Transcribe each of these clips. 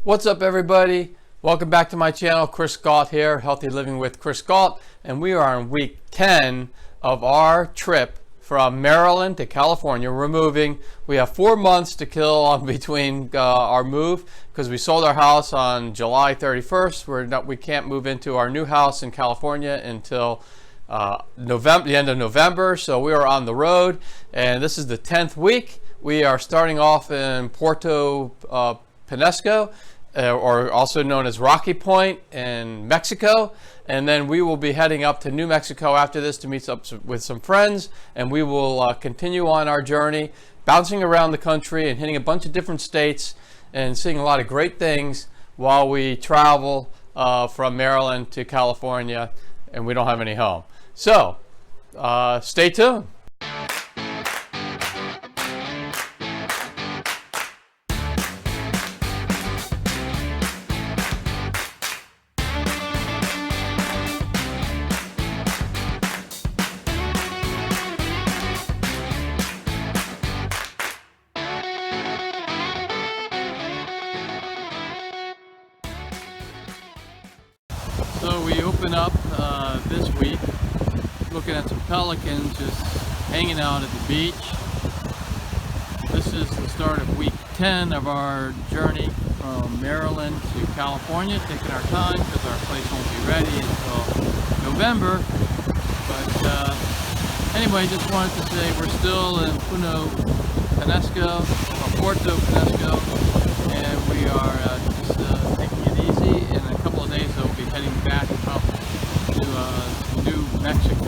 What's up, everybody? Welcome back to my channel. Chris Gault here, Healthy Living with Chris Gault, and we are on week 10 of our trip from Maryland to California. We're moving. We have 4 months to kill between our move because we sold our house on July 31st. We can't move into our new house in California until the end of November, so we are on the road, and this is the 10th week. We are starting off in Puerto Penasco, or also known as Rocky Point in Mexico, and then we will be heading up to New Mexico after this to meet up with some friends, and we will continue on our journey, bouncing around the country and hitting a bunch of different states and seeing a lot of great things while we travel from Maryland to California, and we don't have any home. So stay tuned. So we open up this week looking at some pelicans just hanging out at the beach. This is the start of week 10 of our journey from Maryland to California, taking our time because our place won't be ready until November. But anyway, just wanted to say we're still in Puerto Penasco, and we are just taking it easy. In a couple of days, we'll be heading back up to New Mexico.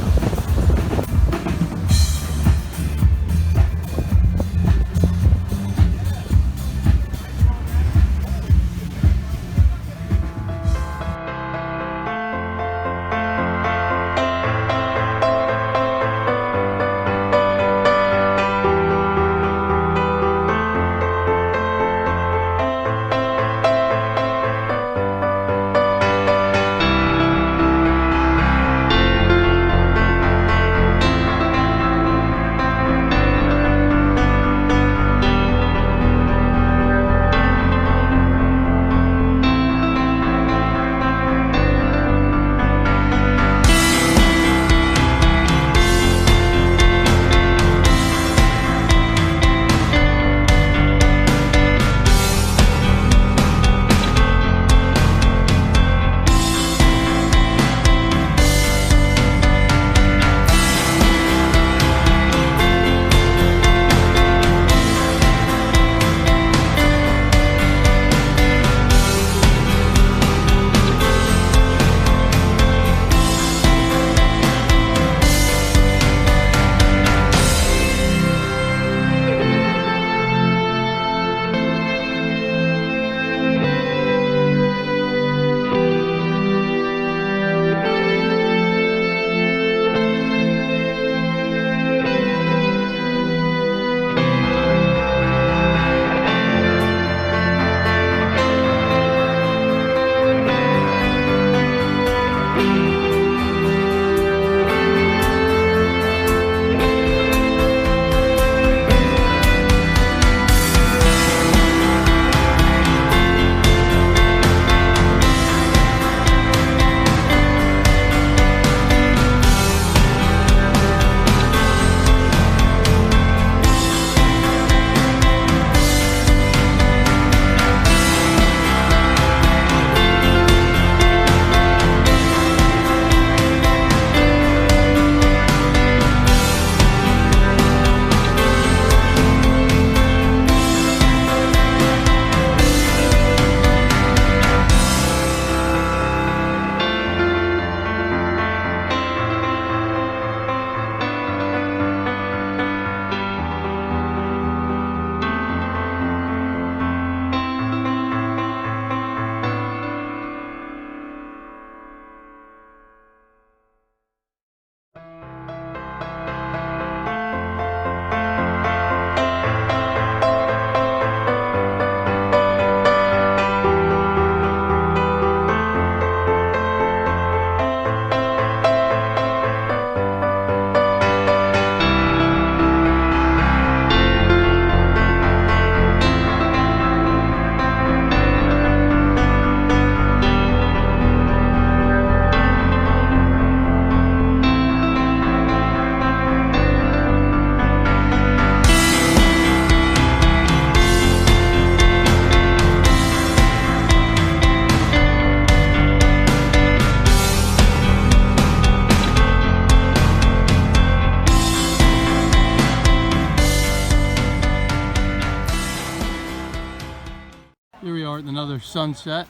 start another sunset.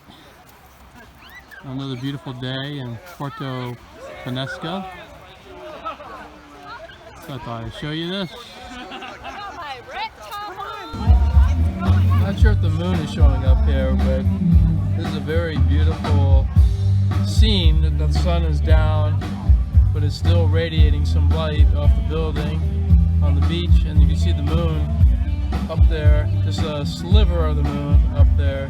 Another beautiful day in Puerto Penasco. So I thought I'd show you this. Not sure if the moon is showing up here, but this is a very beautiful scene. The sun is down, but it's still radiating some light off the building on the beach, and you can see the moon up there, just a sliver of the moon up there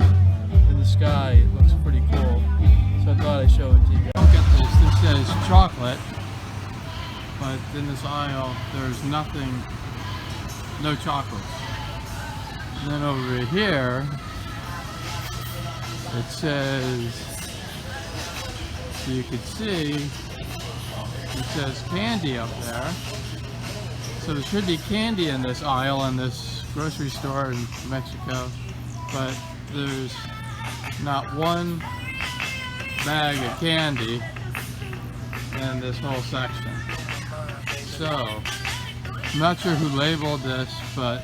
in the sky. It looks pretty cool. So I thought I'd show it to you guys. Look at this. This says chocolate, but in this aisle there's nothing, no chocolates. And then over here it says, so you can see, it says candy up there. So there should be candy in this aisle in this grocery store in Mexico, but there's not one bag of candy in this whole section. So I'm not sure who labeled this, but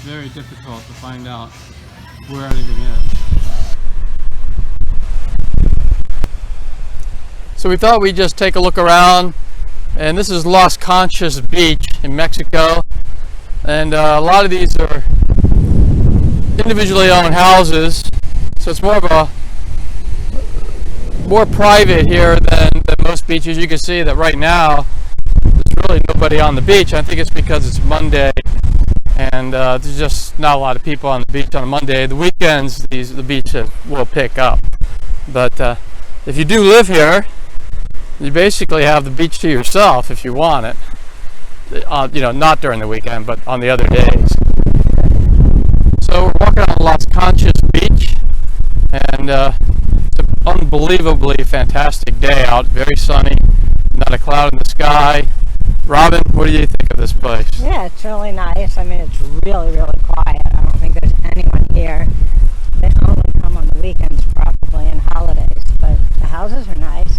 very difficult to find out where anything is. So we thought we'd just take a look around, and this is Las Conchas Beach in Mexico, and a lot of these are individually owned houses, so it's more of a more private here than most beaches. You can see that right now there's really nobody on the beach. I think it's because it's Monday, and there's just not a lot of people on the beach on a Monday. The weekends, the beach will pick up. But if you do live here, you basically have the beach to yourself if you want it. You know, not during the weekend, but on the other days. So we're walking on Las Conchas Beach, and it's an unbelievably fantastic day out. Very sunny, not a cloud in the sky. Robin, what do you think of this place? Yeah, it's really nice. I mean, it's really, really quiet. I don't think there's anyone here. They only come on the weekends probably and holidays, but the houses are nice.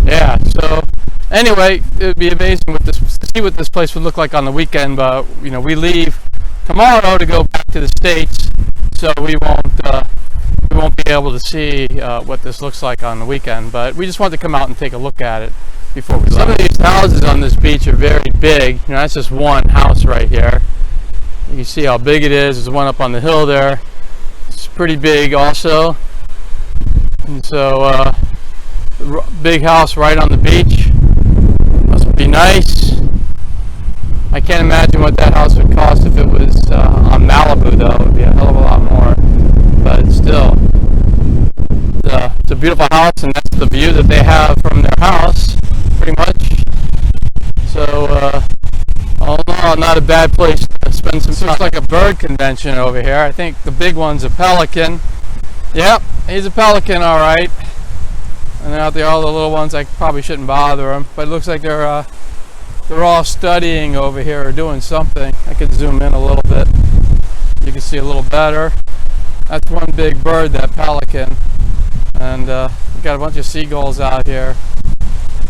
Yeah, so anyway, it would be amazing to see what this place would look like on the weekend, but you know, we leave tomorrow to go back to the States, so we won't be able to see what this looks like on the weekend, but we just wanted to come out and take a look at it before we left. Some of these houses on this beach are very big. You know, that's just one house right here. You can see how big it is. There's one up on the hill there. It's pretty big also. And so big house right on the beach. Must be nice. I can't imagine what that house would cost if it was on Malibu, though. It would be a hell of a lot more. But still, it's a beautiful house, and that's the view that they have from their house, pretty much. So, all in all, not a bad place to spend some time. Looks like a bird convention over here. I think the big one's a pelican. Yep, he's a pelican, all right. And out there, all the little ones, I probably shouldn't bother them, but it looks like they're all studying over here or doing something. I could zoom in a little bit. You can see a little better. That's one big bird, that pelican. And we got a bunch of seagulls out here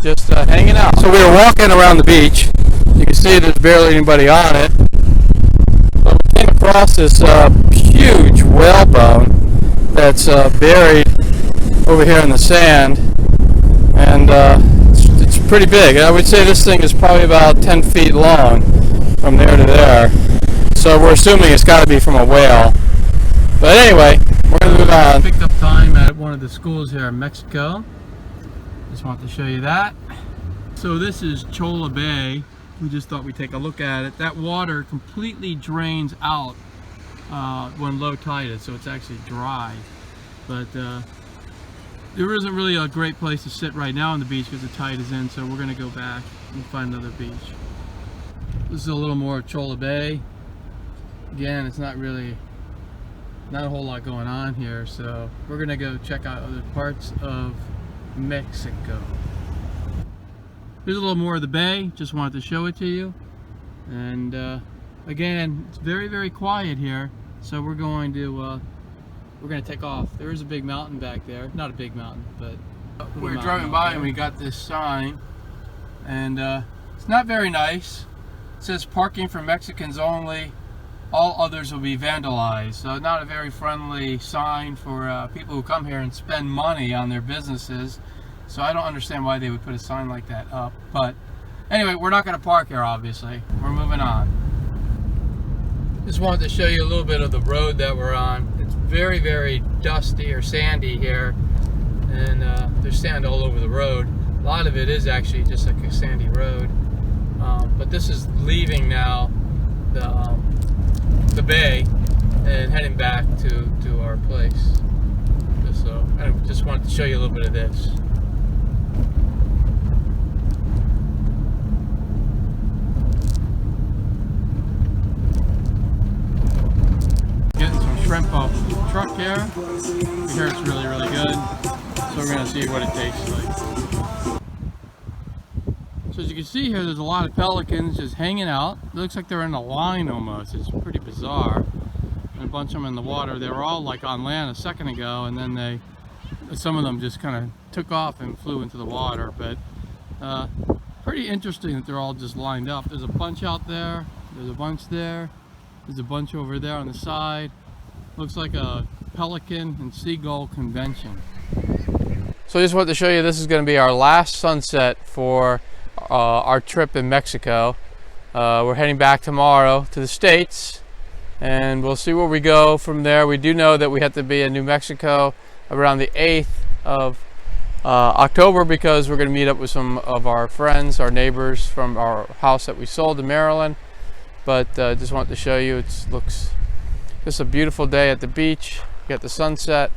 just hanging out. So we were walking around the beach. You can see there's barely anybody on it. But we came across this huge whalebone that's buried over here in the sand, and it's pretty big. I would say this thing is probably about 10 feet long from there to there. So we're assuming it's got to be from a whale. But anyway, we're going to move on. Picked up time at one of the schools here in Mexico. Just wanted to show you that. So this is Cholla Bay. We just thought we'd take a look at it. That water completely drains out when low tide is, so it's actually dry. But there isn't really a great place to sit right now on the beach because the tide is in, so we're going to go back and find another beach. This is a little more of Cholla Bay. Again, it's not a whole lot going on here, so we're going to go check out other parts of Mexico. Here's a little more of the bay. Just wanted to show it to you. And again, it's very, very quiet here, so we're going to take off. There is a big mountain back there. Not a big mountain, but we were driving by and we got this sign, and it's not very nice. It says parking for Mexicans only, all others will be vandalized. So not a very friendly sign for people who come here and spend money on their businesses. So I don't understand why they would put a sign like that up. But anyway, we're not going to park here, obviously. We're moving on. Just wanted to show you a little bit of the road that we're on. It's very, very dusty or sandy here. And there's sand all over the road. A lot of it is actually just like a sandy road. But this is leaving now the bay and heading back to our place. So I just wanted to show you a little bit of this. Getting some shrimp off the truck here. I hear it's really, really good. So we're gonna see what it tastes like. So as you can see here, there's a lot of pelicans just hanging out. It looks like they're in a line almost. It's pretty bizarre. And a bunch of them in the water. They were all like on land a second ago, and then some of them just kind of took off and flew into the water. But pretty interesting that they're all just lined up. There's a bunch out there. There's a bunch there. There's a bunch over there on the side. Looks like a pelican and seagull convention. So I just wanted to show you, this is going to be our last sunset for our trip in Mexico. We're heading back tomorrow to the States, and we'll see where we go from there. We do know that we have to be in New Mexico around the 8th of October, because we're going to meet up with some of our friends, our neighbors from our house that we sold in Maryland. But just wanted to show you, it looks just a beautiful day at the beach. You got the sunset,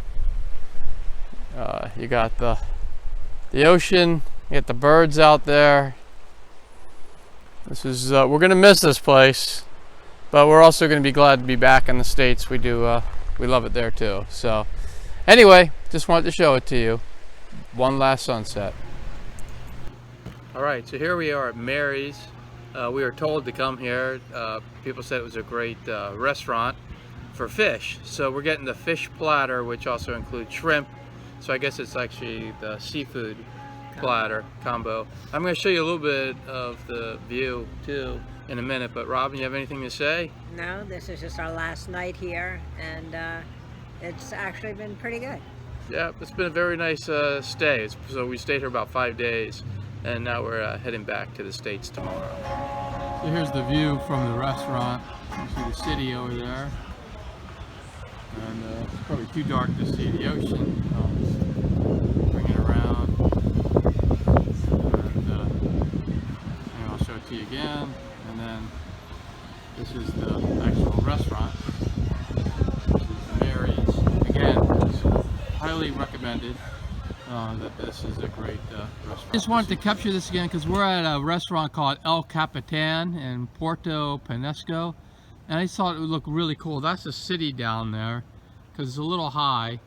you got the ocean, you got the birds out there. This is we're gonna miss this place, but we're also gonna be glad to be back in the States. We love it there too. So anyway, just wanted to show it to you. One last sunset. All right, so here we are at Mary's. We were told to come here. People said it was a great restaurant for fish. So we're getting the fish platter, which also includes shrimp. So I guess it's actually the seafood platter combo. I'm going to show you a little bit of the view too in a minute, but Robin, you have anything to say? No, this is just our last night here, and it's actually been pretty good. Yeah, it's been a very nice stay. So we stayed here about 5 days, and now we're heading back to the States tomorrow. So here's the view from the restaurant. You see the city over there, and it's probably too dark to see the ocean. I'll bring it around, and I'll show it to you again. And then this is the actual restaurant. This is Mary's. Again, it's highly recommended. That this is a great restaurant. I just wanted to capture this again because we're at a restaurant called El Capitan in Puerto Penasco, and I thought it would look really cool. That's the city down there because it's a little high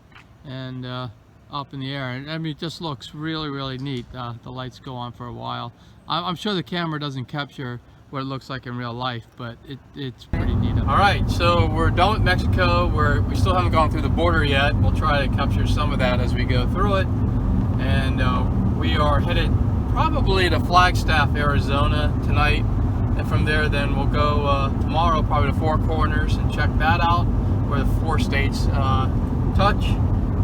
and up in the air, and I mean, it just looks really, really neat. The lights go on for a while. I'm sure the camera doesn't capture what it looks like in real life, but it's pretty neat. All right, so we're done with Mexico. We still haven't gone through the border yet. We'll try to capture some of that as we go through it. And we are headed probably to Flagstaff, Arizona tonight, and from there then we'll go tomorrow probably to Four Corners and check that out, where the 4 states touch.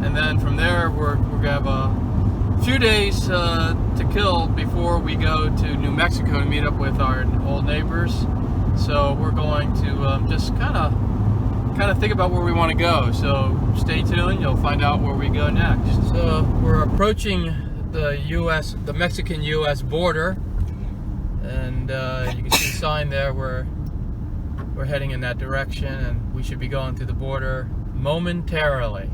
And then from there we're gonna have a few days to kill before we go to New Mexico to meet up with our old neighbors. So we're going to just kind of think about where we want to go. So stay tuned, you'll find out where we go next. So we're approaching the Mexican-US border, and you can see a sign there where we're heading in that direction, and we should be going through the border momentarily.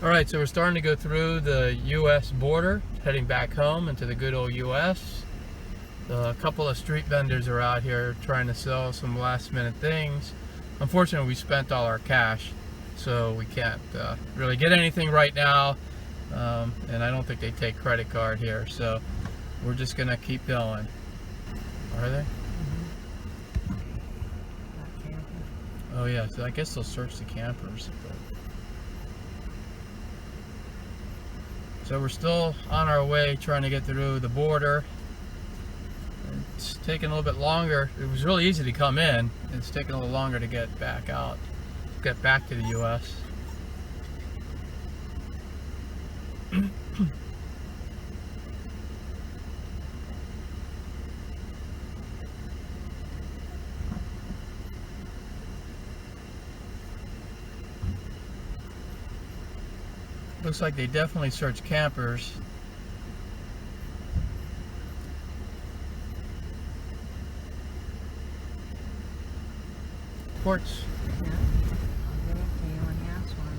All right, so we're starting to go through the U.S. border, heading back home into the good old U.S. A couple of street vendors are out here trying to sell some last minute things. Unfortunately, we spent all our cash, so we can't really get anything right now, and I don't think they take credit card here, so we're just gonna keep going. Are they? Oh yeah, so I guess they'll search the campers. So we're still on our way trying to get through the border, it's taking a little bit longer. It was really easy to come in. It's taking a little longer to get back out, get back to the U.S. Looks like they definitely search campers. Ports. Yeah. I'll give it to you when you ask one.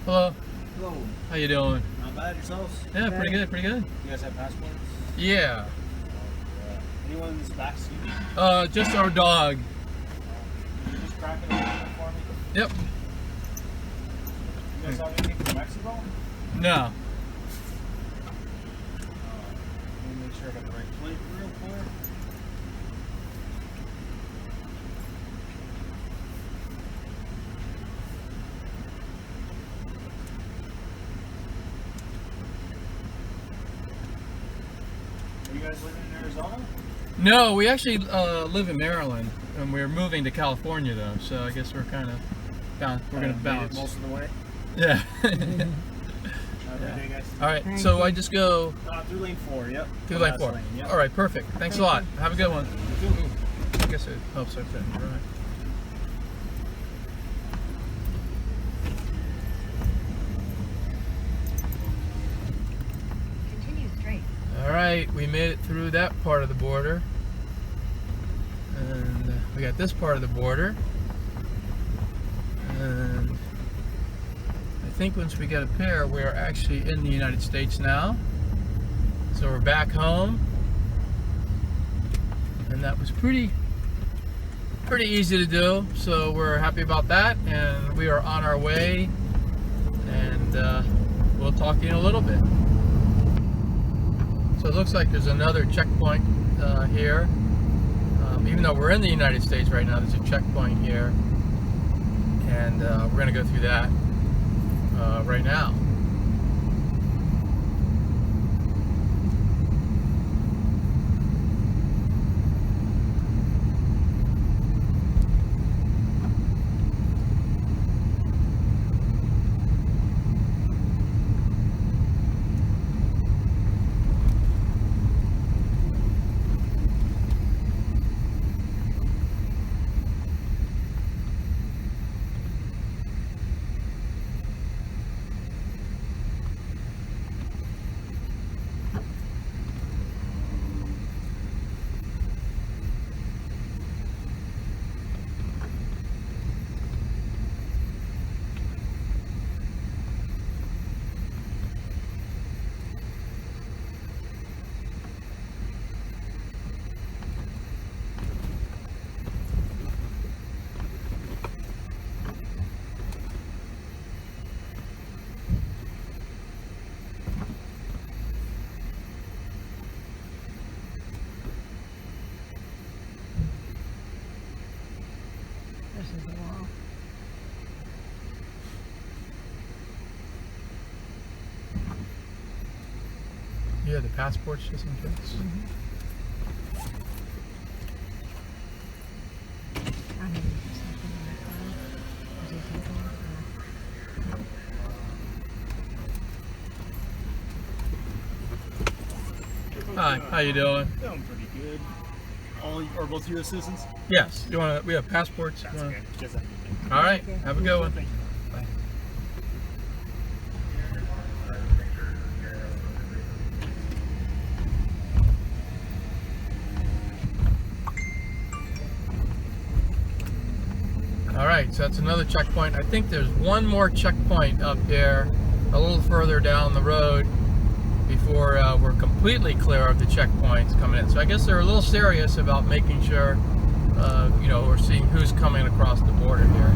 Hello. Hello. How you doing? Not bad, yourselves? Yeah, pretty good, pretty good. You guys have passports? Yeah. Anyone in this back seat? Just our dog. Can you just crack it open for me? Yep. You guys have anything from Mexico? No. Let me make sure I got the right plate real quick. Are you guys living in Arizona? No, we actually live in Maryland, and we're moving to California though. So I guess we're kind of we're gonna bounce. Most of the way. Yeah. Have a good day, guys. All right. Thank So you. I just go Through lane 4, yep. through The lane last 4. lane, yep. All right. Perfect. Thanks a lot. Have a good one. You too. I guess it helps I fit. Right. Continue straight. All right, we made it through that part of the border, and we got this part of the border, and I think once we get up here, we're actually in the United States now. So we're back home, and that was pretty easy to do. So we're happy about that, and we are on our way, and we'll talk to you in a little bit. So it looks like there's another checkpoint here. Even though we're in the United States right now, there's a checkpoint here. And we're going to go through that right now. This is the wall. You have the passports just in case. I need something in the car. Is there something? Hi, how you doing? Doing pretty good. All or both U.S. citizens? Yes. You want to? We have passports. That's You wanna- okay. Just that. All right. Have a good one. Thank you. Bye. All right, so that's another checkpoint. I think there's one more checkpoint up here, a little further down the road, before we're completely clear of the checkpoints coming in. So I guess they're a little serious about making sure, you know, we're seeing who's coming across the border here.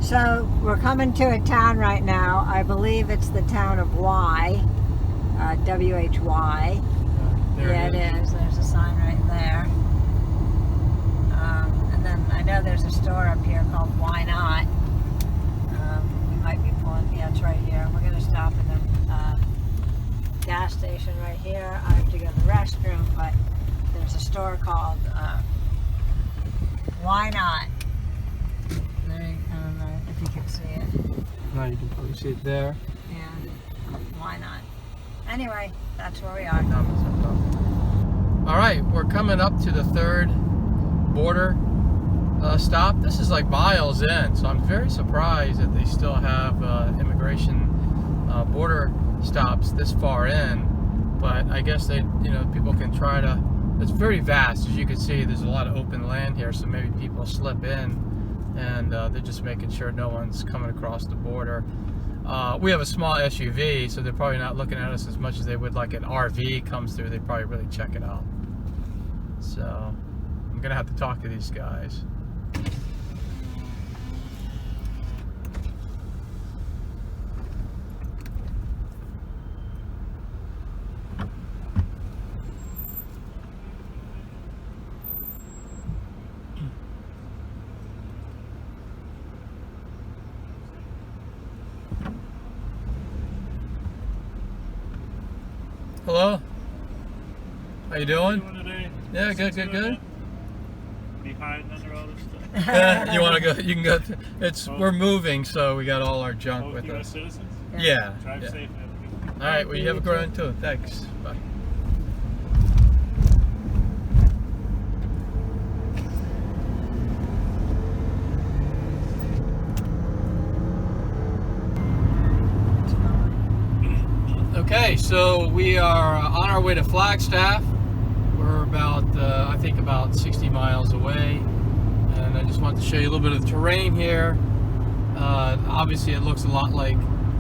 So we're coming to a town right now. I believe it's the town of Y, W-H-Y. There Yeah, it is. There's a sign right there. And then I know there's a store up store called Why Not? There, I don't know if you can see it. Now you can probably see it there. Yeah, why not? Anyway, that's where we are. All right, we're coming up to the third border stop. This is like miles in, so I'm very surprised that they still have immigration border stops this far in. But I guess they, people can try to. It's very vast, as you can see. There's a lot of open land here, so maybe people slip in, and they're just making sure no one's coming across the border. We have a small SUV, so they're probably not looking at us as much as they would like an RV comes through. They probably really check it out. So I'm gonna have to talk to these guys. Hello. How you doing? Today? Yeah, good. Be hiding under all this stuff. You want to go? You can go. We're moving, so we got all our junk Both with U.S. us. citizens? Yeah. Drive yeah. safe. All right. Well, you have a good one too. Thanks. Bye. Okay, so we are on our way to Flagstaff. We're about, I think, about 60 miles away, and I just want to show you a little bit of the terrain here. Obviously, it looks a lot like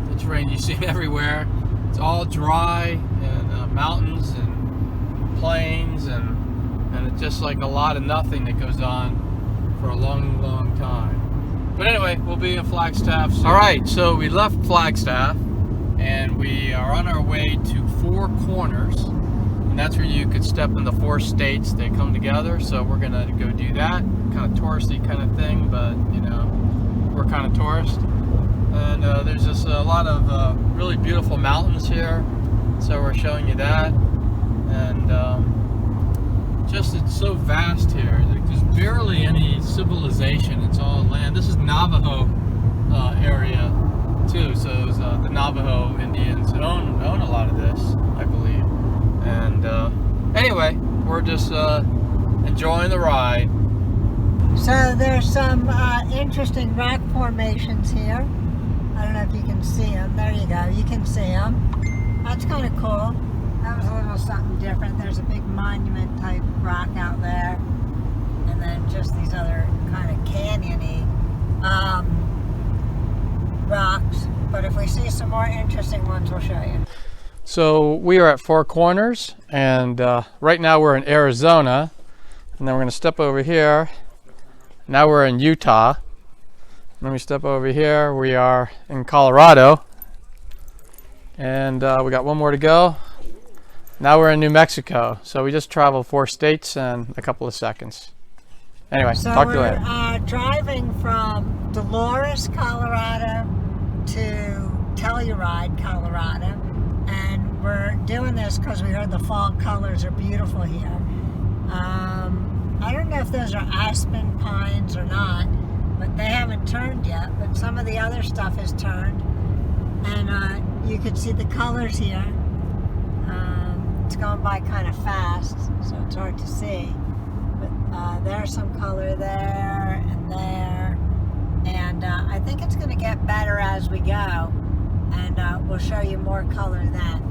the terrain you've seen everywhere. It's all dry and mountains and plains, and it's just like a lot of nothing that goes on for a long, long time. But anyway, we'll be in Flagstaff soon. All right, so we left Flagstaff, and we are on our way to Four Corners, and that's where you could step in the 4 states that come together. So we're gonna go do that. Kind of touristy kind of thing, but we're kind of tourist. And there's just a lot of really beautiful mountains here, so we're showing you that. And just it's so vast here. There's barely any civilization. It's all land. This is Navajo area too, so the Navajo Indians own a lot of this, I believe. And anyway, we're just enjoying the ride. So there's some interesting rock formations here. I don't know if you can see them. There you go. You can see them. That's kind of cool. That was a little something different. There's a big monument type rock out there, and then just these other kind of canyony rocks. But if we see some more interesting ones, we'll show you. So we are at Four Corners, and right now we're in Arizona, and then we're going to step over here. Now we're in Utah. Let me step over here. We are in Colorado, and we got one more to go. Now we're in New Mexico. So we just traveled 4 states in a couple of seconds. Anyway, so talk to you later. We're driving from Dolores, Colorado to Telluride, Colorado, and we're doing this because we heard the fall colors are beautiful here. I don't know if those are aspen pines or not, but they haven't turned yet, but some of the other stuff has turned, and you can see the colors here. It's going by kind of fast, so it's hard to see, but there's some color there and there, and I think it's going to get better as we go, and we'll show you more color then.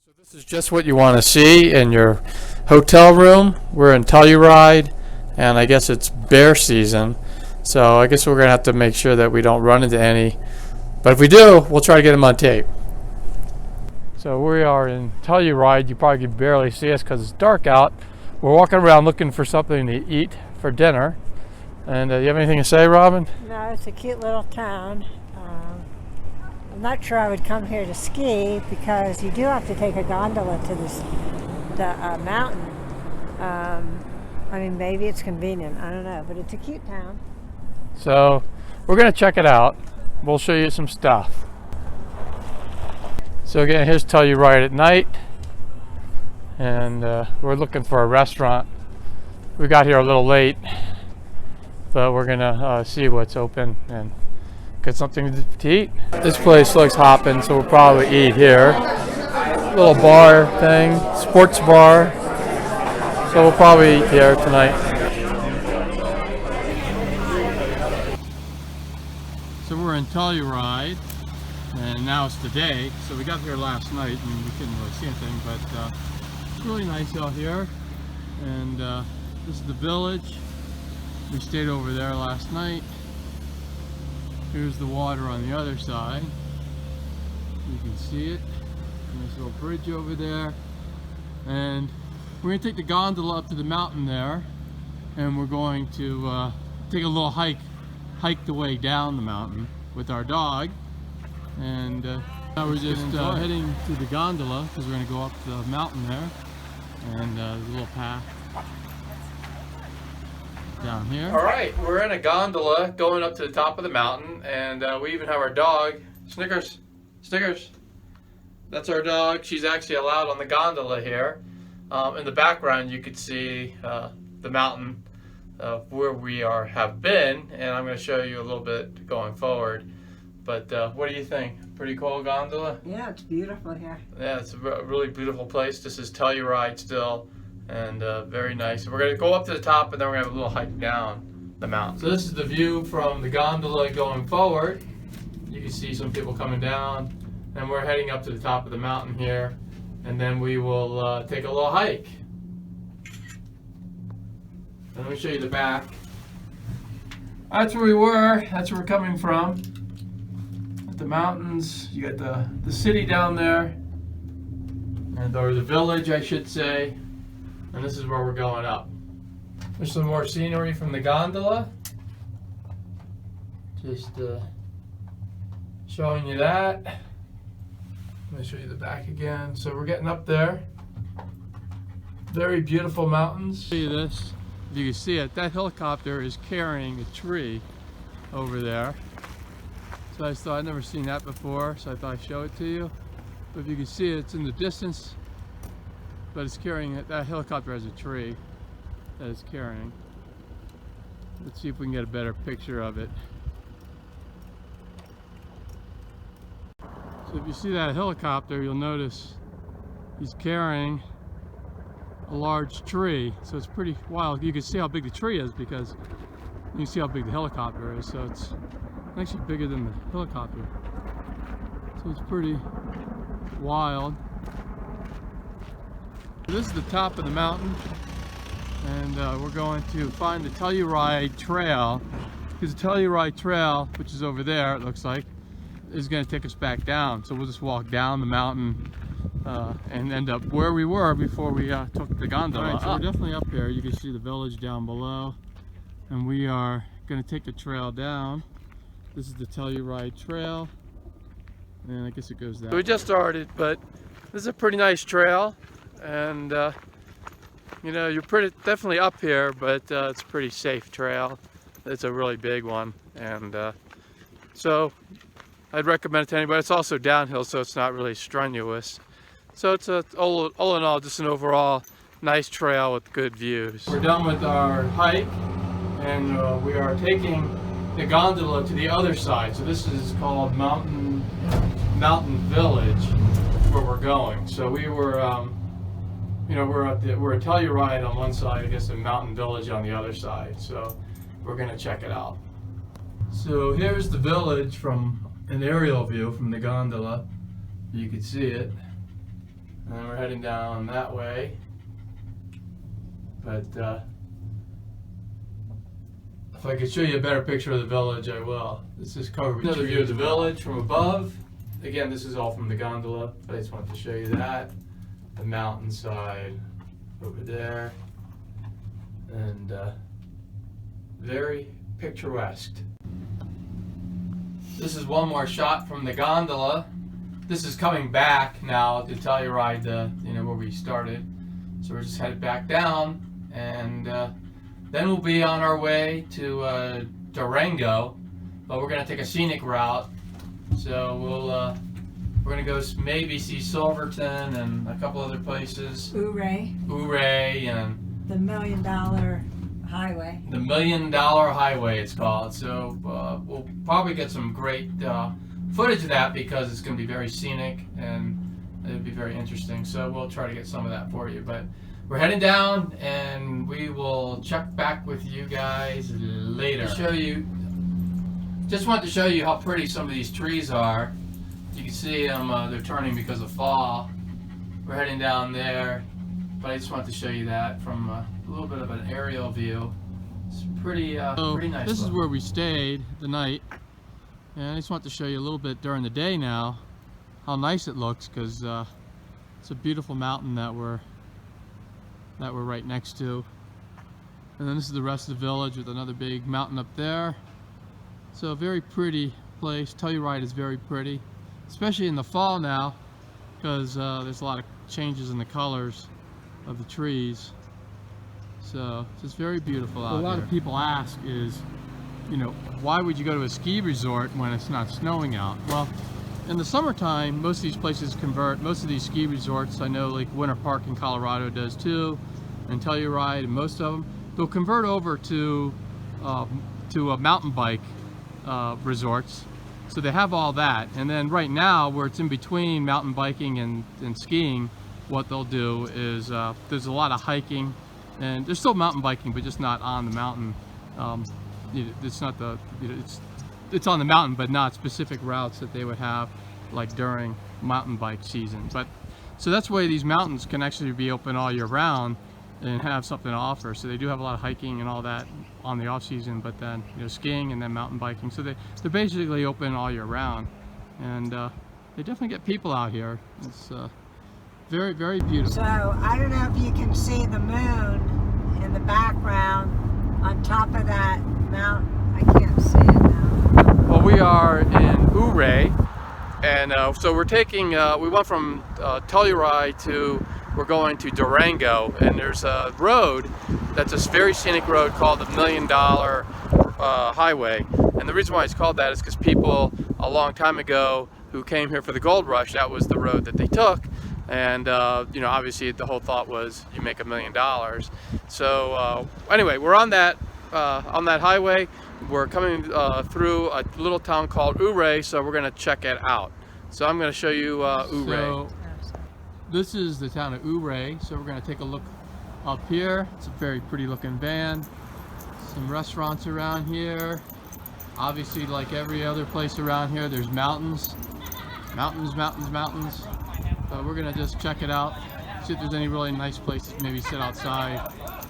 So this is just what you want to see in your hotel room. We're in Telluride, and I guess it's bear season. So I guess we're going to have to make sure that we don't run into any. But if we do, we'll try to get them on tape. So we are in Telluride. You probably can barely see us because it's dark out. We're walking around looking for something to eat for dinner. And you have anything to say, Robin? No, it's a cute little town. I'm not sure I would come here to ski because you do have to take a gondola to the mountain. I mean, maybe it's convenient. I don't know, but it's a cute town. So we're going to check it out. We'll show you some stuff. So again, here's Telluride at night. And we're looking for a restaurant. We got here a little late, but we're going to see what's open and get something to eat. This place looks hopping, so we'll probably eat here. Little bar thing, sports bar. So we'll probably eat here tonight. So we're in Telluride, and now it's today. So we got here last night, and we couldn't really see anything, but it's really nice out here. And this is the village. We stayed over there last night. Here's the water on the other side. You can see it. And there's a little bridge over there. And we're going to take the gondola up to the mountain there. And we're going to take a little hike the way down the mountain with our dog. And now we're just heading to the gondola because we're going to go up the mountain there. And there's a little path down here. All right, we're in a gondola going up to the top of the mountain, and we even have our dog, Snickers. Snickers. That's our dog. She's actually allowed on the gondola here. In the background, you could see the mountain where we have been, and I'm going to show you a little bit going forward. But what do you think? Pretty cool gondola? Yeah, it's beautiful here. Yeah, it's a really beautiful place. This is Telluride still. And very nice. So we're going to go up to the top, and then we're going to have a little hike down the mountain. So this is the view from the gondola going forward. You can see some people coming down, and we're heading up to the top of the mountain here, and then we will take a little hike. And let me show you the back. That's where we were. That's where we're coming from. At the mountains. You got the city down there, or the village, I should say. And this is where we're going up. There's some more scenery from the gondola. Just showing you that. Let me show you the back again. So we're getting up there. Very beautiful mountains. Show you this. If you can see it, that helicopter is carrying a tree over there. So I thought I'd never seen that before, so I thought I'd show it to you. But if you can see it, it's in the distance. But it's carrying it. That helicopter has a tree that it's carrying. Let's see if we can get a better picture of it. So if you see that helicopter, you'll notice he's carrying a large tree. So it's pretty wild. You can see how big the tree is because you can see how big the helicopter is. So it's actually bigger than the helicopter. So it's pretty wild. This is the top of the mountain, and we're going to find the Telluride Trail, because the Telluride Trail, which is over there, it looks like, is going to take us back down. So we'll just walk down the mountain and end up where we were before we took the gondola. Right, so we're definitely up here. You can see the village down below, and we are going to take the trail down. This is the Telluride Trail, and I guess it goes down. So we just started, but this is a pretty nice trail. And you know, you're definitely up here, but it's a pretty safe trail. It's a really big one, and so I'd recommend it to anybody. It's also downhill, so it's not really strenuous. So it's all in all just an overall nice trail with good views. We're done with our hike, and we are taking the gondola to the other side. So this is called Mountain Village, where we're going. So we were you know, we're at Telluride on one side, I guess, and Mountain Village on the other side. So we're going to check it out. So here's the village from an aerial view from the gondola. You can see it. And then we're heading down that way. But if I could show you a better picture of the village, I will. This is covered with another view of the village from above. Again, this is all from the gondola, but I just wanted to show you that. The mountainside over there. And very picturesque. This is one more shot from the gondola. This is coming back now to Telluride, where we started. So we're just headed back down, and then we'll be on our way to Durango, but we're gonna take a scenic route. So we're gonna go maybe see Silverton and a couple other places. Ouray and the $1 Million Highway. The $1 Million Highway, it's called. So we'll probably get some great footage of that because it's going to be very scenic and it'll be very interesting. So we'll try to get some of that for you. But we're heading down, and we will check back with you guys later. Just wanted to show you how pretty some of these trees are. You can see them; they're turning because of fall. We're heading down there. But I just wanted to show you that from a little bit of an aerial view. It's pretty nice. This is where we stayed the night, and I just want to show you a little bit during the day now how nice it looks, because it's a beautiful mountain that we're right next to. And then this is the rest of the village with another big mountain up there. So a very pretty place. Telluride is very pretty, especially in the fall now, because there's a lot of changes in the colors of the trees. So it's very beautiful out here. A lot of people ask is, why would you go to a ski resort when it's not snowing out? Well, in the summertime, most of these places convert. Most of these ski resorts, I know, like Winter Park in Colorado does too, and Telluride, and most of them, they'll convert over to a mountain bike resorts. So they have all that, and then right now, where it's in between mountain biking and skiing, what they'll do is there's a lot of hiking, and there's still mountain biking, but just not on the mountain. It's not it's on the mountain, but not specific routes that they would have like during mountain bike season. But so that's why these mountains can actually be open all year round and have something to offer. So they do have a lot of hiking and all that on the off season, but then skiing and then mountain biking. So they're basically open all year round, and they definitely get people out here. It's very, very beautiful. So I don't know if you can see the moon in the background on top of that mountain. I can't see it now. Well, we are in Ouray, and so we're taking, we went from Telluride we're going to Durango, and there's a road that's a very scenic road called the $1 Million Highway. And the reason why it's called that is because people a long time ago who came here for the gold rush, that was the road that they took. And obviously the whole thought was you make $1 million. So anyway, we're on that highway. We're coming through a little town called Ouray, so we're going to check it out. So I'm going to show you Ouray. So this is the town of Ouray. So we're going to take a look up here. It's a very pretty looking van. Some restaurants around here. Obviously, like every other place around here, there's mountains. Mountains. We're gonna just check it out, see if there's any really nice places to maybe sit outside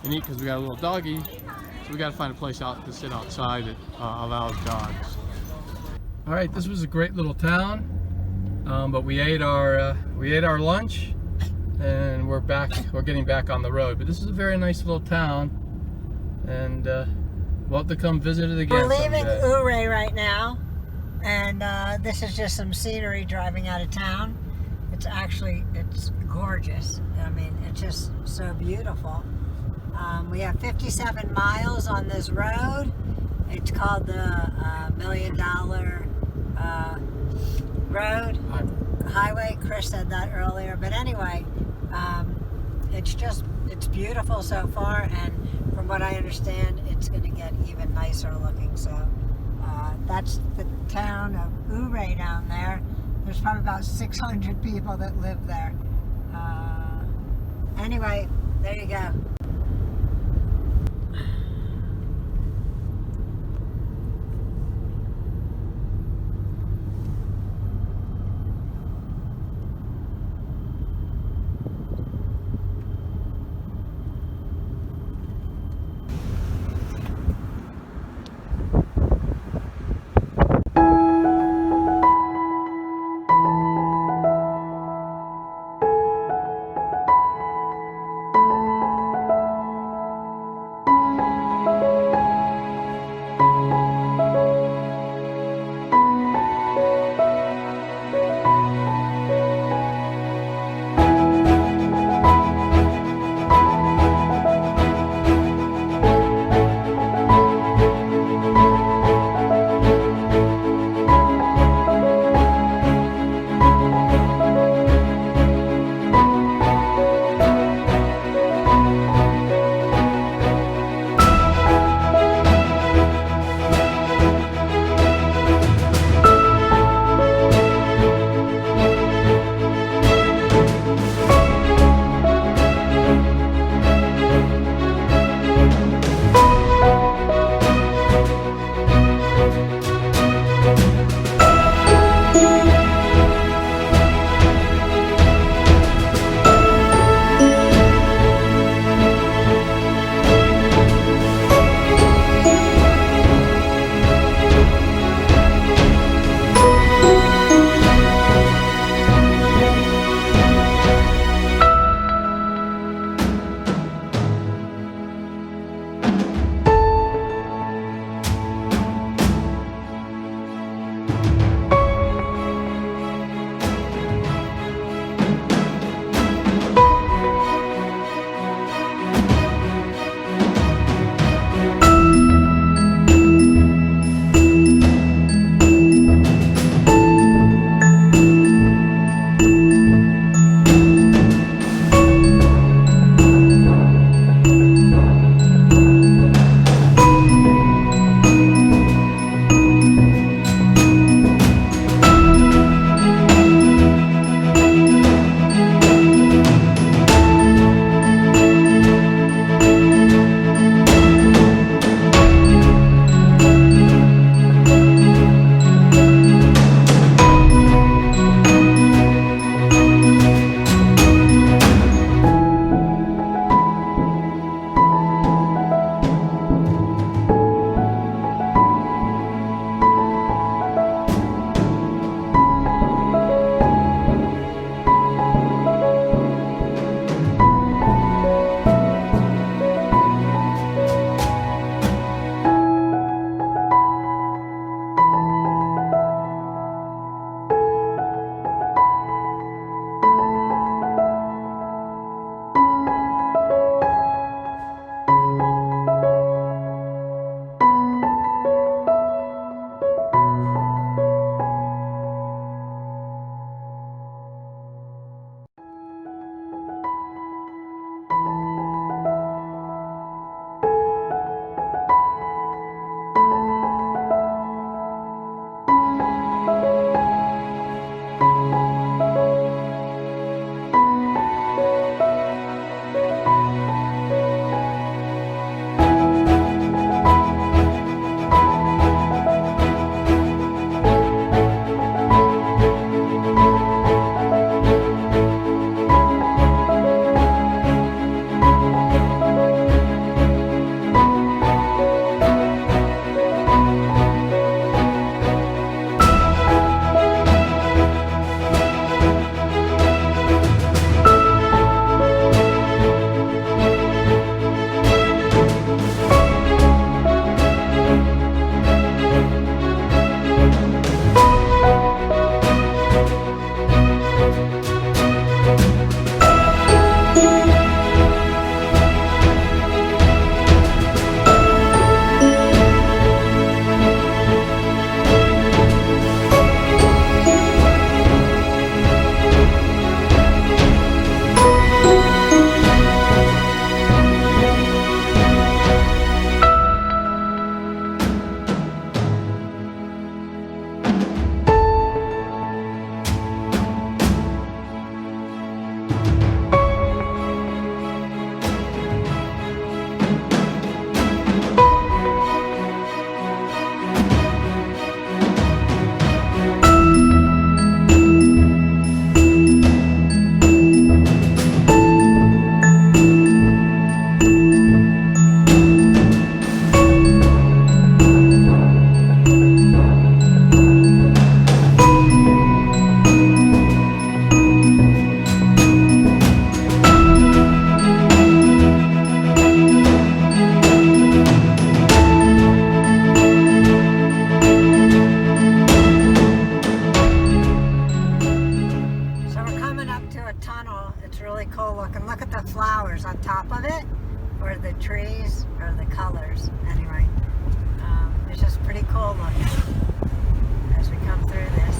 and eat, because we got a little doggy, so we got to find a place out to sit outside that allows dogs. All right, this was a great little town, but we ate our lunch, and we're getting back on the road. But this is a very nice little town, and we'll have to come visit it again. We're leaving Ouray right now, and this is just some scenery driving out of town. It's gorgeous. I mean, it's just so beautiful. We have 57 miles on this road. It's called the $1 Million Highway. Chris said that earlier. But anyway, it's beautiful so far, and from what I understand, it's going to get even nicer looking. So that's the town of Ouray down there. There's probably about 600 people that live there. Anyway, there you go. colors on top of it, or the trees, or the colors. Anyway, it's just pretty cool looking as we come through this.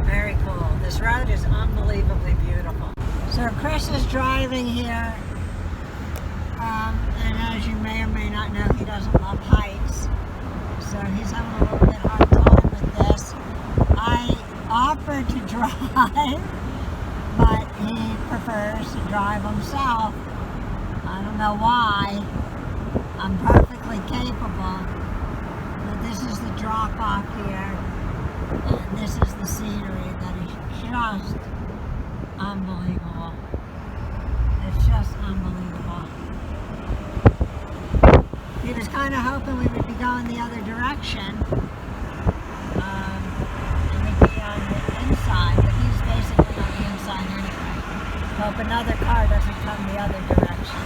Very cool. This road is unbelievably beautiful. So Chris is driving here, and as you may or may not know, he doesn't love heights, so he's having a little bit hard time with this. I offered to drive, but he prefers to drive himself. I don't know why. I'm perfectly capable, but this is the drop off here, and this is the scenery that is just unbelievable. It's just unbelievable. He was kind of hoping we would be going the other direction, and we'd be on the inside, but he's basically on the inside anyway. Hope another car doesn't come the other direction.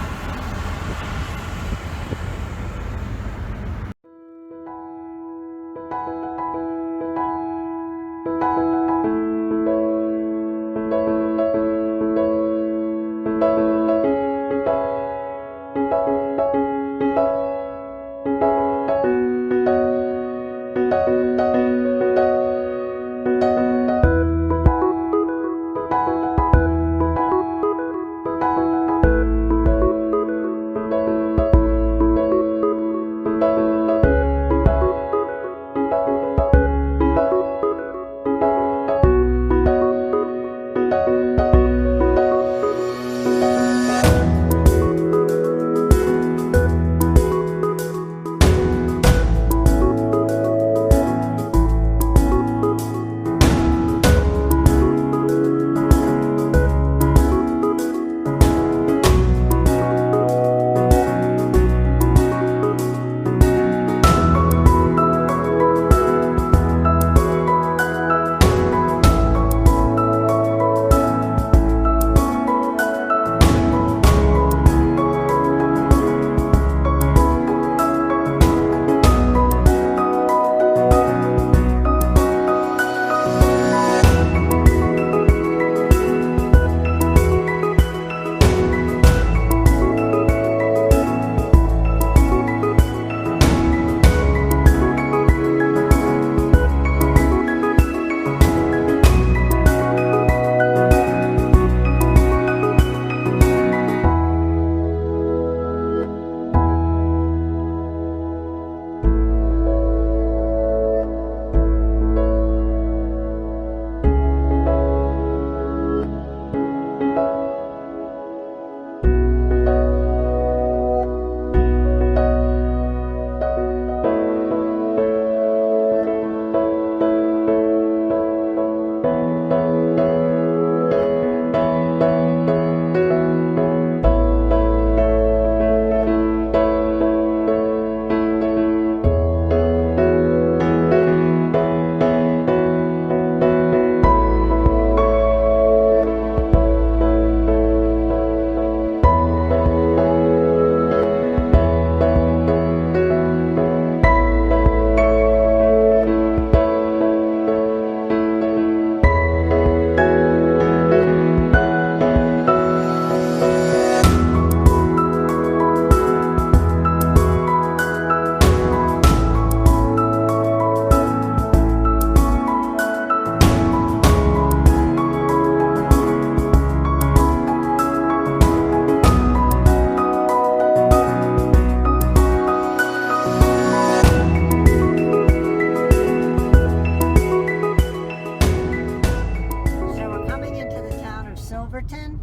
Silverton.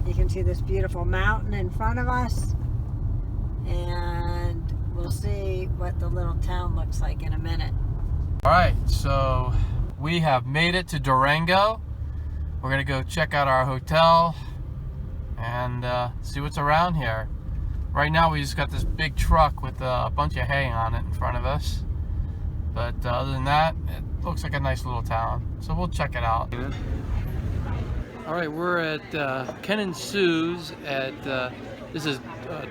You can see this beautiful mountain in front of us, and we'll see what the little town looks like in a minute. All right, so we have made it to Durango. We're gonna go check out our hotel and see what's around here. Right now we just got this big truck with a bunch of hay on it in front of us, but other than that, it looks like a nice little town, so we'll check it out. All right, we're at Ken and Sue's at This is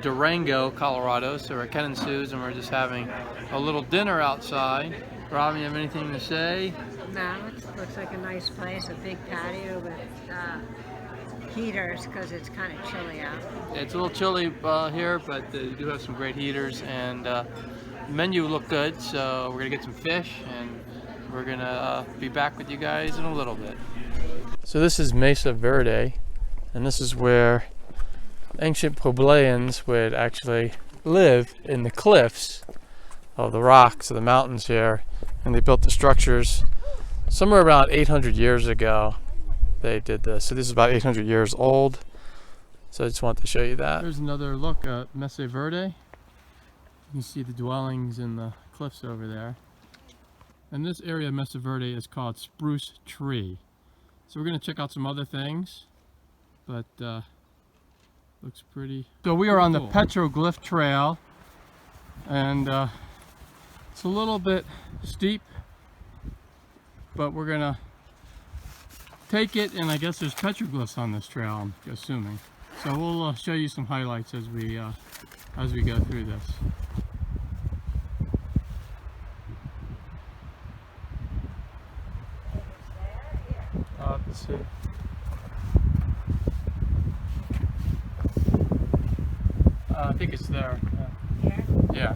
Durango, Colorado. So we're at Ken and Sue's and we're just having a little dinner outside. Robin, you have anything to say? No, it looks like a nice place, a big patio with heaters because it's kind of chilly out. Yeah, it's a little chilly here, but you do have some great heaters, and the menu looked good, so we're gonna get some fish and we're gonna be back with you guys in a little bit. So this is Mesa Verde, and this is where ancient Puebloans would actually live in the cliffs of the rocks of the mountains here, and they built the structures somewhere around 800 years ago. They did this. So this is about 800 years old. So I just wanted to show you that. There's another look at Mesa Verde. You can see the dwellings in the cliffs over there. And this area of Mesa Verde is called Spruce Tree. So we're going to check out some other things, but looks pretty. So we are on the Petroglyph Trail, and it's a little bit steep, but we're going to take it, and I guess there's petroglyphs on this trail, I'm assuming. So we'll show you some highlights as we go through this. Let's see. I think it's there. Here? Yeah.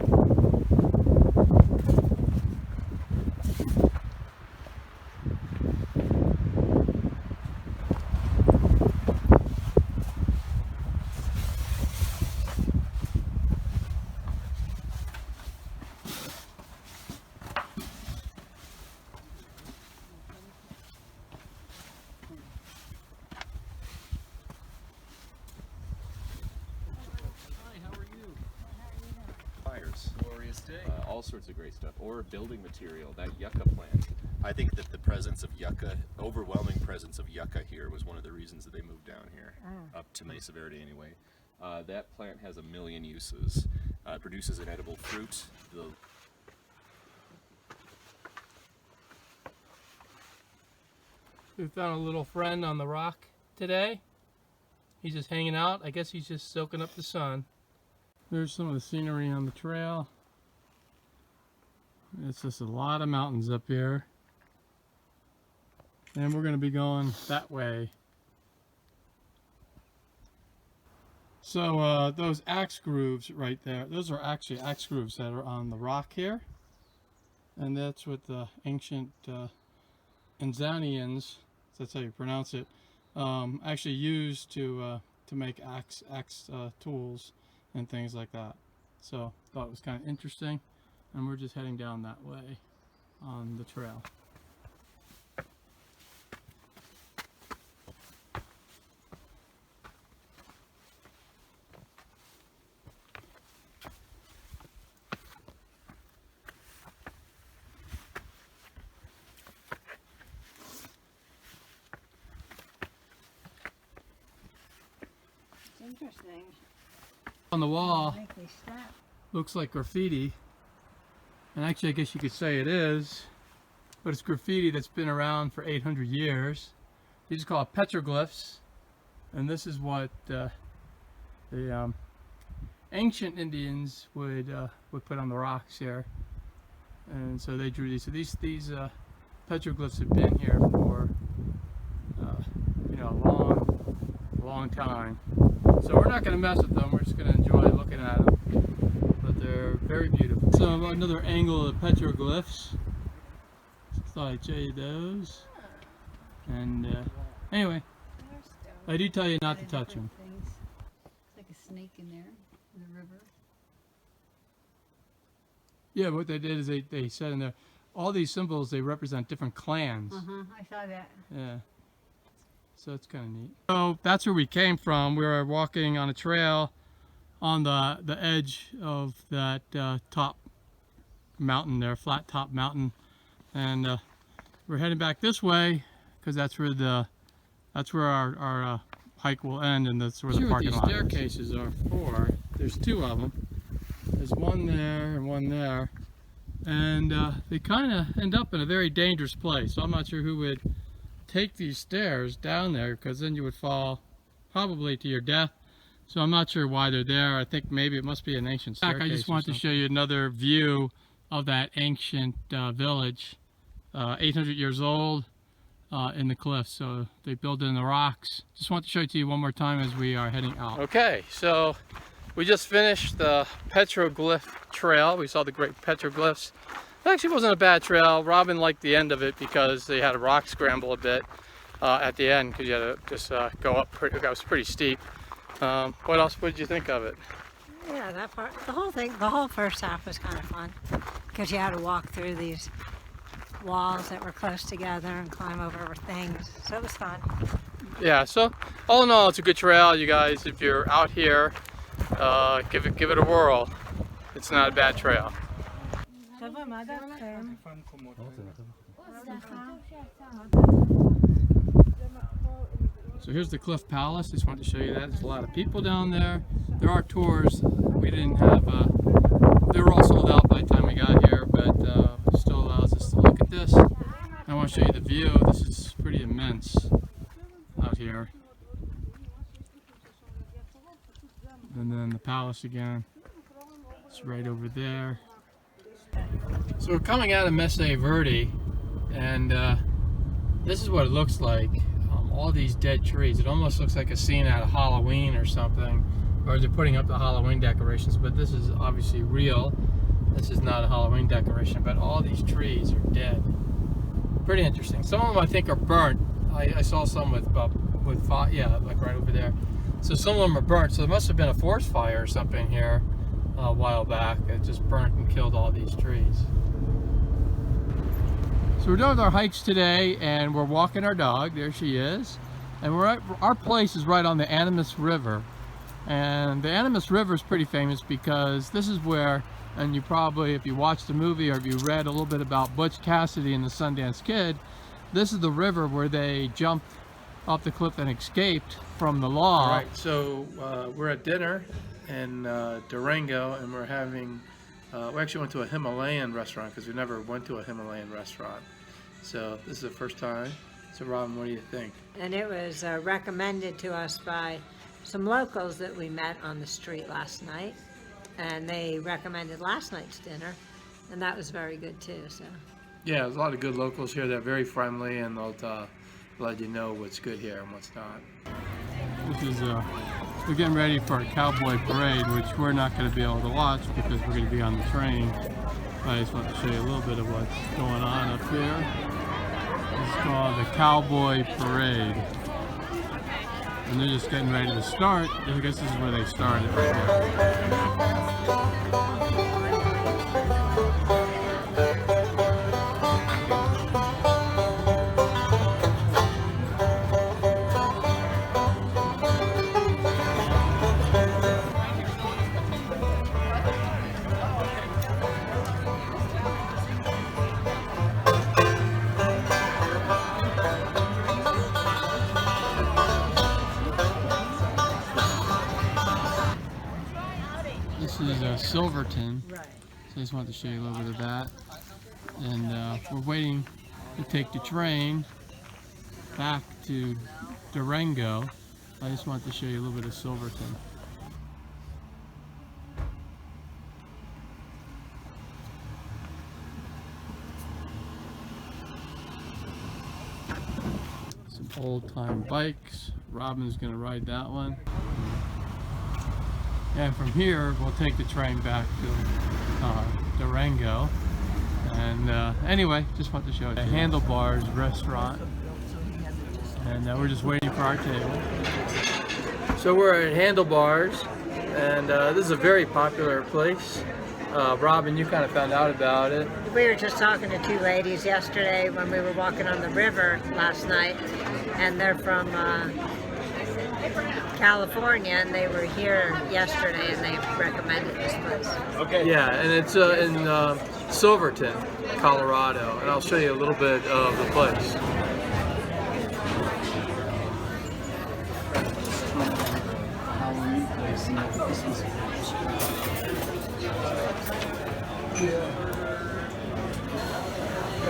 Glorious day. All sorts of great stuff. Or building material, that yucca plant. I think that the presence of yucca, overwhelming presence of yucca here, was one of the reasons that they moved down here, up to Mesa Verde anyway. That plant has a million uses. It produces an edible fruit. We found a little friend on the rock today. He's just hanging out. I guess he's just soaking up the sun. There's some of the scenery on the trail. It's just a lot of mountains up here. And we're going to be going that way. So those axe grooves right there, those are actually axe grooves that are on the rock here. And that's what the ancient Anzanians, that's how you pronounce it, actually used to make axe tools and things like that. So thought it was kind of interesting, and we're just heading down that way on the trail. Interesting. On the wall Likely step. looks like graffiti, and actually I guess you could say it is, but it's graffiti that's been around for 800 years. They just call it petroglyphs, and this is what the ancient Indians would put on the rocks here, and so they drew these. So these petroglyphs have been here for you know, a long time. So we're not going to mess with them, we're just going to enjoy looking at them. But they're very beautiful. So another angle of the petroglyphs. Thought I'd show you those. And anyway, I do tell you not to touch them. It's like a snake in there, in the river. Yeah, what they did is they said in there, all these symbols, they represent different clans. I saw that. Yeah. So it's kind of neat. So that's where we came from. We were walking on a trail on the edge of that top mountain there, flat top mountain, and we're heading back this way because that's where our hike will end, and that's where the parking lot is. Staircases are for. There's two of them. There's one there and one there, and they kind of end up in a very dangerous place. So I'm not sure who would take these stairs down there, because then you would fall probably to your death. So I'm not sure why they're there. I think maybe it must be an ancient staircase. I just wanted to show you another view of that ancient village, 800 years old, in the cliffs. So they built it in the rocks. Just want to show it to you one more time as we are heading out. Okay, so we just finished the petroglyph trail. We saw the great petroglyphs. It actually wasn't a bad trail. Robin liked the end of it because they had a rock scramble a bit at the end, because you had to just go up. It was pretty steep. What else? What did you think of it? Yeah, that part, the whole first half was kind of fun because you had to walk through these walls that were close together and climb over things. So it was fun. Yeah. So all in all, it's a good trail, you guys. If you're out here, give it a whirl. It's not a bad trail. So here's the Cliff Palace. Just wanted to show you that. There's a lot of people down there. There are tours. We didn't have, they were all sold out by the time we got here, but it still allows us to look at this. I want to show you the view. This is pretty immense out here. And then the palace again. It's right over there. So we're coming out of Mesa Verde, and this is what it looks like. All these dead trees. It almost looks like a scene out of Halloween or something, or they're putting up the Halloween decorations, but this is obviously real. This is not a Halloween decoration, but all these trees are dead. Pretty interesting. Some of them I think are burnt. I saw some with fire, yeah, like right over there. So some of them are burnt, so there must have been a forest fire or something here a while back. It just burnt and killed all these trees. So we're done with our hikes today, and we're walking our dog. There she is. And our place is right on the Animas River. And the Animas River is pretty famous because this is where, and you probably, if you watched the movie or if you read a little bit about Butch Cassidy and the Sundance Kid, this is the river where they jumped off the cliff and escaped from the law. All right, so we're at dinner in Durango, and we're having we actually went to a Himalayan restaurant because we never went to a Himalayan restaurant. So this is the first time. So Robin, what do you think? And it was recommended to us by some locals that we met on the street last night. And they recommended last night's dinner. And that was very good too. So. Yeah, there's a lot of good locals here. They're very friendly, and they'll let you know what's good here and what's not. This is we're getting ready for a cowboy parade, which we're not going to be able to watch because we're going to be on the train. I just want to show you a little bit of what's going on up here. It's called the Cowboy Parade. And they're just getting ready to start. I guess this is where they started right here. This is Silverton, so I just wanted to show you a little bit of that. And we're waiting to take the train back to Durango. I just wanted to show you a little bit of Silverton. Some old-time bikes. Robin's gonna ride that one. And from here, we'll take the train back to Durango. And anyway, just want to show you the Handlebars restaurant. And we're just waiting for our table. So we're at Handlebars, and this is a very popular place. Robin, you kind of found out about it. We were just talking to two ladies yesterday when we were walking on the river last night, and they're from California, and they were here yesterday, and they recommended this place. Okay. Yeah, and it's in Silverton, Colorado, and I'll show you a little bit of the place.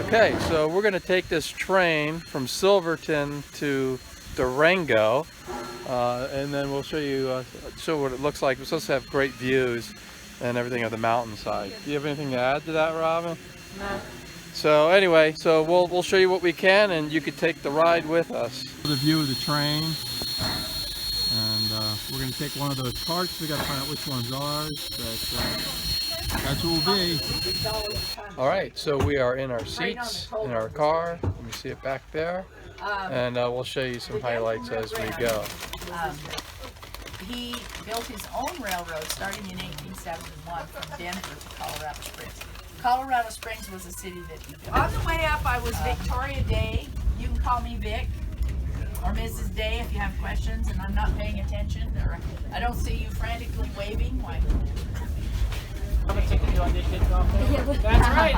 Okay, so we're going to take this train from Silverton to Durango. and then we'll show you show what it looks like. We're supposed to have great views and everything of the mountainside. Do you have anything to add to that, Robin? No. So anyway, so we'll show you what we can, and you could take the ride with us. The view of the train, and we're going to take one of those carts. We got to find out which one's ours, but that's what we'll be. All right, so we are in our seats in our car. Let me see it back there, and we'll show you some highlights as we go. He built his own railroad starting in 1871 from Denver to Colorado Springs. Colorado Springs was a city that he built. On the way up, I was Victoria Day. You can call me Vic or Mrs. Day if you have questions and I'm not paying attention or I don't see you frantically waving. Why? I'm gonna take you on this kids off there. That's right.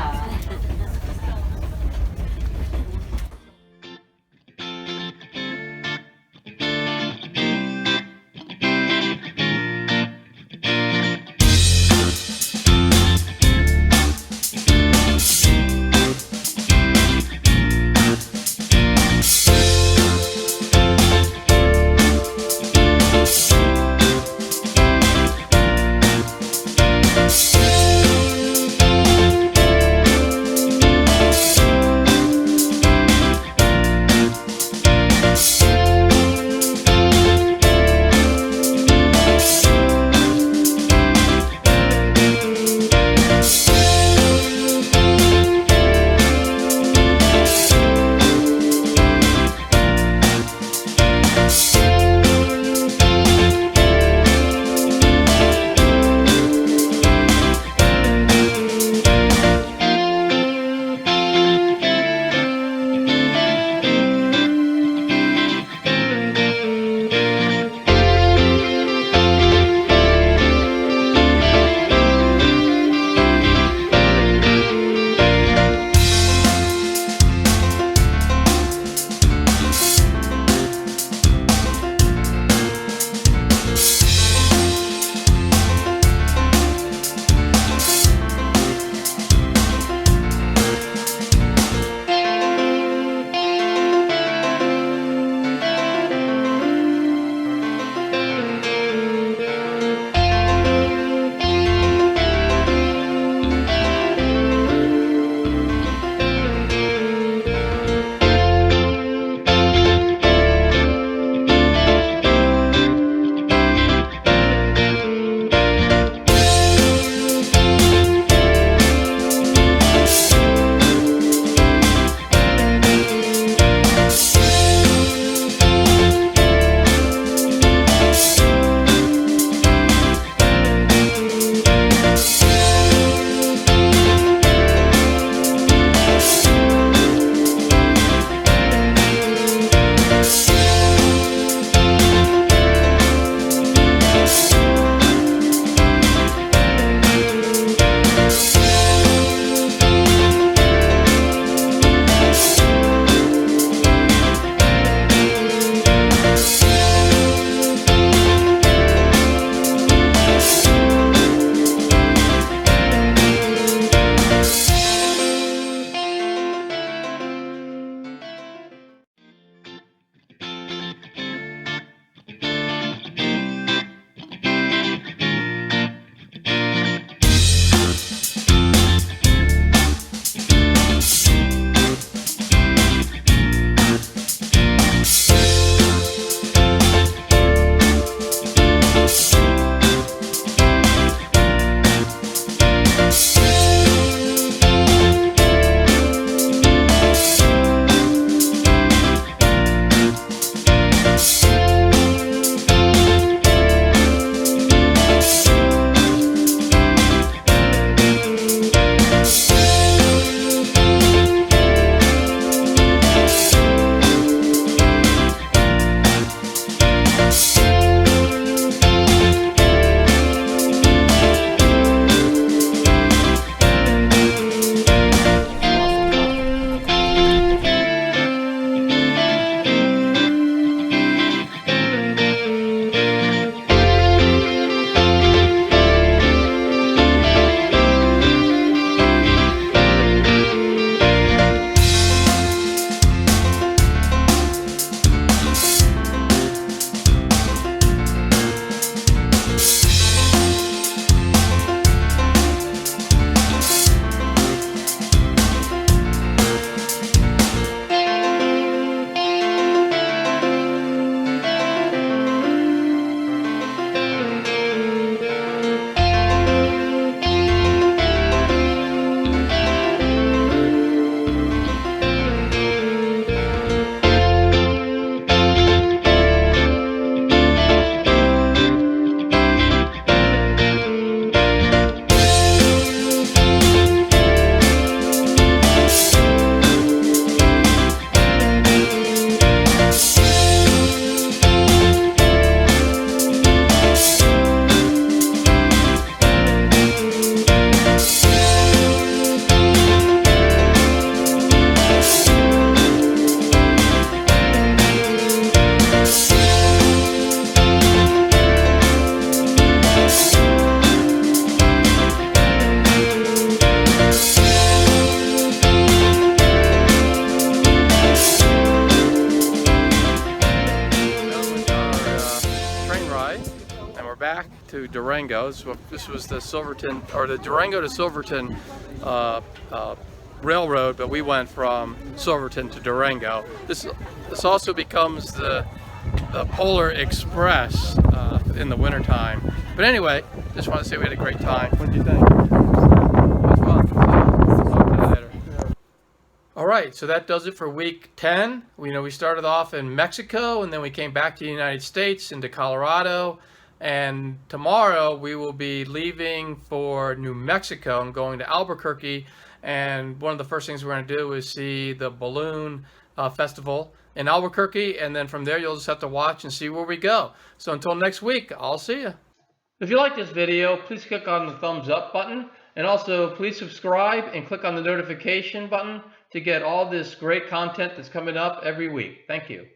to Durango. This was the Silverton, or the Durango to Silverton railroad, but we went from Silverton to Durango. This also becomes the Polar Express in the wintertime. But anyway, just want to say we had a great time. What did you think? It was fun. Talk to you later. All right, so that does it for week 10. We started off in Mexico, and then we came back to the United States into Colorado. And tomorrow we will be leaving for New Mexico and going to Albuquerque. And one of the first things we're going to do is see the balloon festival in Albuquerque. And then from there, you'll just have to watch and see where we go. So until next week, I'll see you. If you like this video, please click on the thumbs up button. And also, please subscribe and click on the notification button to get all this great content that's coming up every week. Thank you.